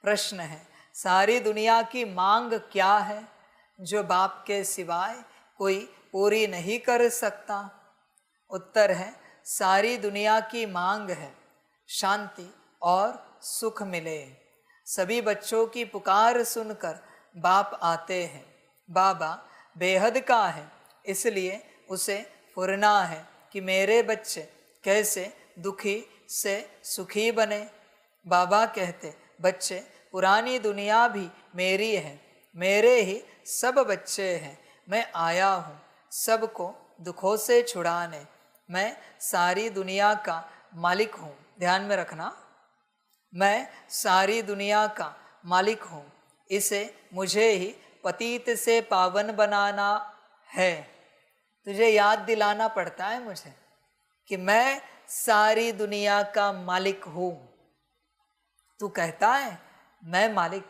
प्रश्न है, सारी दुनिया की मांग क्या है जो बाप के सिवाय कोई पूरी नहीं कर सकता? उत्तर है, सारी दुनिया की मांग है शांति और सुख मिले। सभी बच्चों की पुकार सुनकर बाप आते हैं। बाबा बेहद का है, इसलिए उसे फुरना है कि मेरे बच्चे कैसे दुखी से सुखी बने। बाबा कहते, बच्चे पुरानी दुनिया भी मेरी है, मेरे ही सब बच्चे हैं। मैं आया हूँ सबको दुखों से छुड़ाने। मैं सारी दुनिया का मालिक हूँ। ध्यान में रखना, मैं सारी दुनिया का मालिक हूँ। इसे मुझे ही पतित से पावन बनाना है। तुझे याद दिलाना पड़ता है मुझे कि मैं सारी दुनिया का मालिक हूँ। तू कहता है मैं मालिक।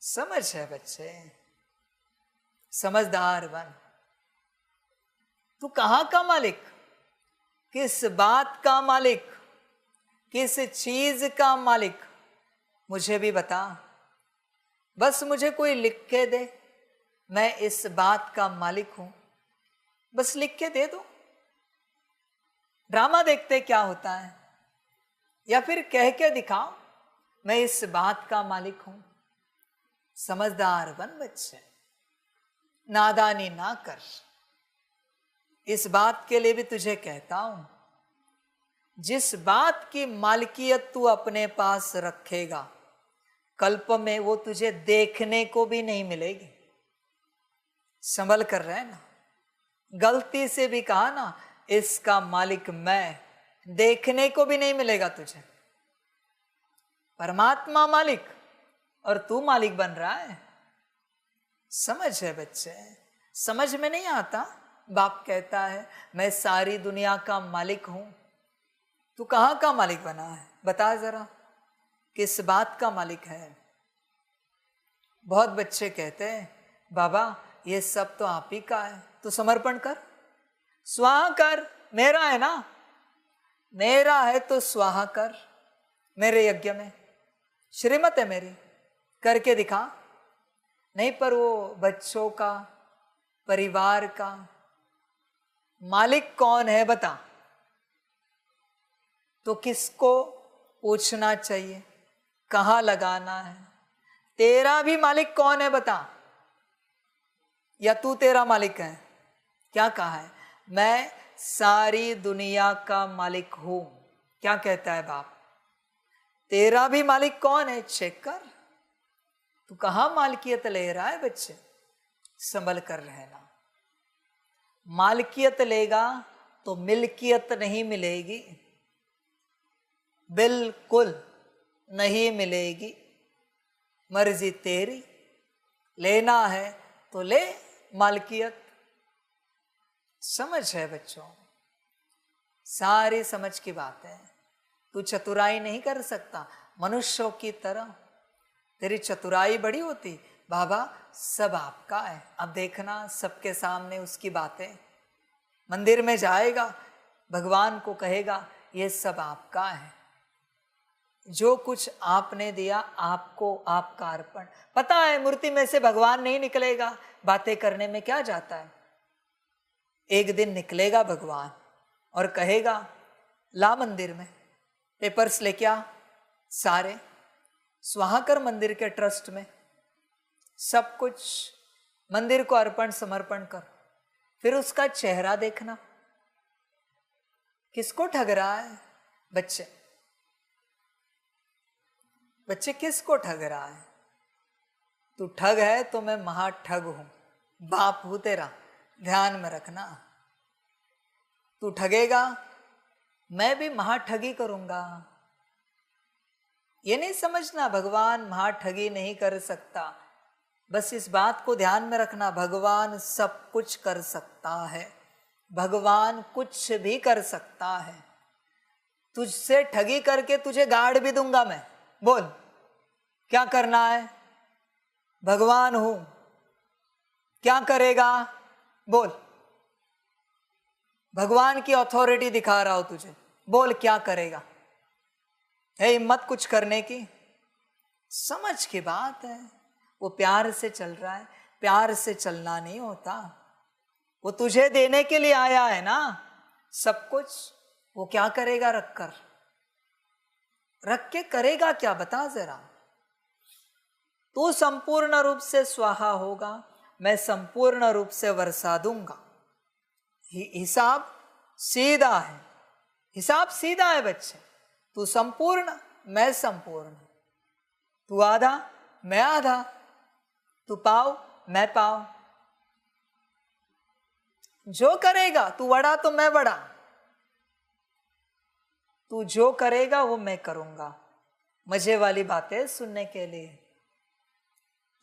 समझ है बच्चे, समझदार बन। तू कहाँ का मालिक? किस बात का मालिक? किस चीज का मालिक? मुझे भी बता। बस मुझे कोई लिख के दे, मैं इस बात का मालिक हूं। बस लिख के दे दो। ड्रामा देखते क्या होता है? या फिर कह के दिखाओ, मैं इस बात का मालिक हूं। समझदार बन बच्चे, नादानी ना कर। इस बात के लिए भी तुझे कहता हूं, जिस बात की मालिकियत तू अपने पास रखेगा, कल्प में वो तुझे देखने को भी नहीं मिलेगी। संभल कर रहना। गलती से भी कहा ना इसका मालिक मैं, देखने को भी नहीं मिलेगा तुझे। परमात्मा मालिक और तू मालिक बन रहा है। समझ है बच्चे, समझ में नहीं आता? बाप कहता है मैं सारी दुनिया का मालिक हूं। तू कहाँ का मालिक बना है? बता जरा, किस बात का मालिक है? बहुत बच्चे कहते हैं बाबा ये सब तो आप ही का है, तो समर्पण कर, स्वाहा कर। मेरा है ना, मेरा है तो स्वाहा कर। मेरे यज्ञ में श्रीमत है मेरी, करके दिखा। नहीं पर वो बच्चों का, परिवार का मालिक कौन है बता। तो किसको पूछना चाहिए, कहाँ लगाना है? तेरा भी मालिक कौन है बता, या तू तेरा मालिक है? क्या कहा है? मैं सारी दुनिया का मालिक हूं। क्या कहता है बाप? तेरा भी मालिक कौन है चेक कर। तू कहाँ मालकियत ले रहा है बच्चे? संभल कर रहना। मालकियत लेगा तो मिल्कियत नहीं मिलेगी, बिल्कुल नहीं मिलेगी। मर्जी तेरी, लेना है तो ले मालकियत। समझ है बच्चों, सारी समझ की बात है। तू चतुराई नहीं कर सकता मनुष्यों की तरह, तेरी चतुराई बड़ी होती। बाबा सब आपका है। अब देखना सबके सामने उसकी बातें। मंदिर में जाएगा, भगवान को कहेगा ये सब आपका है, जो कुछ आपने दिया आपको, आपका अर्पण। पता है मूर्ति में से भगवान नहीं निकलेगा, बातें करने में क्या जाता है। एक दिन निकलेगा भगवान और कहेगा ला मंदिर में पेपर्स लेके आ, सारे स्वाहा कर मंदिर के ट्रस्ट में, सब कुछ मंदिर को अर्पण समर्पण कर। फिर उसका चेहरा देखना। किसको ठग रहा है बच्चे? बच्चे किसको ठग रहा है? तू ठग है तो मैं महा ठग हूं, बाप हूं तेरा। ध्यान में रखना। तू ठगेगा, मैं भी महा ठगी करूंगा। ये नहीं समझना भगवान महा ठगी नहीं कर सकता। बस इस बात को ध्यान में रखना, भगवान सब कुछ कर सकता है, भगवान कुछ भी कर सकता है। तुझसे ठगी करके तुझे गाड़ भी दूंगा मैं। बोल क्या करना है? भगवान हूं, क्या करेगा? बोल। भगवान की अथॉरिटी दिखा रहा हूं तुझे, बोल क्या करेगा? है हिम्मत कुछ करने की? समझ की बात है। वो प्यार से चल रहा है, प्यार से चलना नहीं होता। वो तुझे देने के लिए आया है ना सब कुछ। वो क्या करेगा रख के करेगा क्या, बता जरा। तू संपूर्ण रूप से स्वाहा होगा, मैं संपूर्ण रूप से वर्षा दूंगा। हिसाब सीधा है, हिसाब सीधा है बच्चे। तू संपूर्ण, मैं संपूर्ण। तू आधा, मैं आधा। तू पाव, मैं पाव। जो करेगा तू बड़ा तो मैं बड़ा। तू जो करेगा वो मैं करूंगा। मजे वाली बातें सुनने के लिए।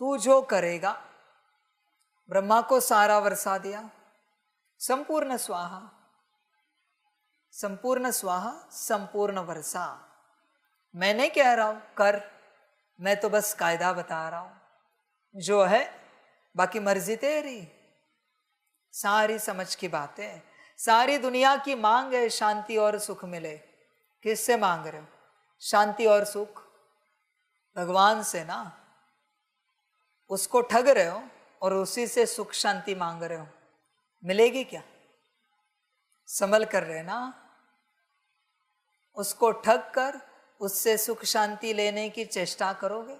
तू जो करेगा, ब्रह्मा को सारा वर्षा दिया, संपूर्ण स्वाहा, संपूर्ण स्वाहा, संपूर्ण वर्षा। मैं नहीं कह रहा हूं कर, मैं तो बस कायदा बता रहा हूं जो है, बाकी मर्जी तेरी। सारी समझ की बातें। सारी दुनिया की मांग है शांति और सुख मिले। किससे मांग रहे हो शांति और सुख? भगवान से ना। उसको ठग रहे हो और उसी से सुख शांति मांग रहे हो, मिलेगी क्या? संभल कर रहे ना। उसको ठग कर उससे सुख शांति लेने की चेष्टा करोगे,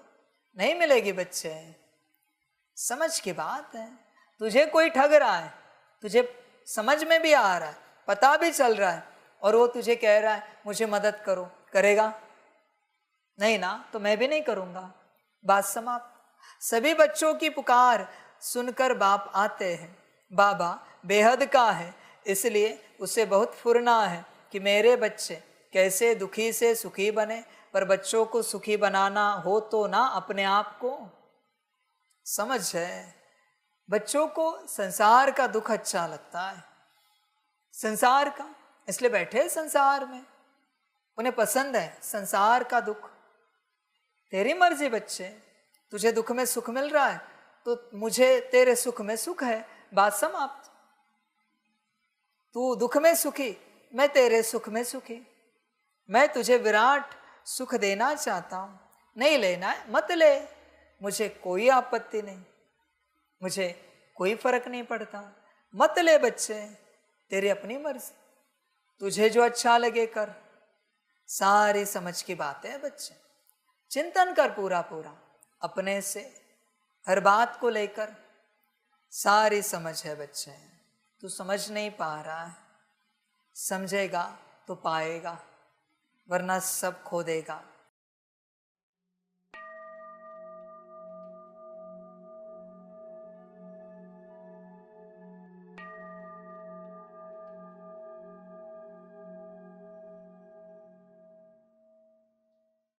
नहीं मिलेगी बच्चे। समझ की बात है। तुझे कोई ठग रहा है, तुझे समझ में भी आ रहा है, पता भी चल रहा है, और वो तुझे कह रहा है मुझे मदद करो, करेगा? नहीं ना, तो मैं भी नहीं करूंगा। बात समाप्त। सभी बच्चों की पुकार सुनकर बाप आते हैं। बाबा बेहद का है, इसलिए उसे बहुत फुरना है कि मेरे बच्चे कैसे दुखी से सुखी बने। पर बच्चों को सुखी बनाना हो तो ना अपने आप को। समझ है? बच्चों को संसार का दुख अच्छा लगता है, संसार का, इसलिए बैठे संसार में। उन्हें पसंद है संसार का दुख। तेरी मर्जी बच्चे, तुझे दुख में सुख मिल रहा है तो मुझे तेरे सुख में सुख है। बात समाप्त। तू दुख में सुखी, मैं तेरे सुख में सुखी। मैं तुझे विराट सुख देना चाहता हूं। नहीं लेना है मत ले, मुझे कोई आपत्ति नहीं, मुझे कोई फर्क नहीं पड़ता। मत ले बच्चे, तेरी अपनी मर्जी, तुझे जो अच्छा लगे कर। सारी समझ की बात है बच्चे। चिंतन कर पूरा पूरा अपने से, हर बात को लेकर। सारी समझ है बच्चे। तू समझ नहीं पा रहा है, समझेगा तो पाएगा, वरना सब खो देगा।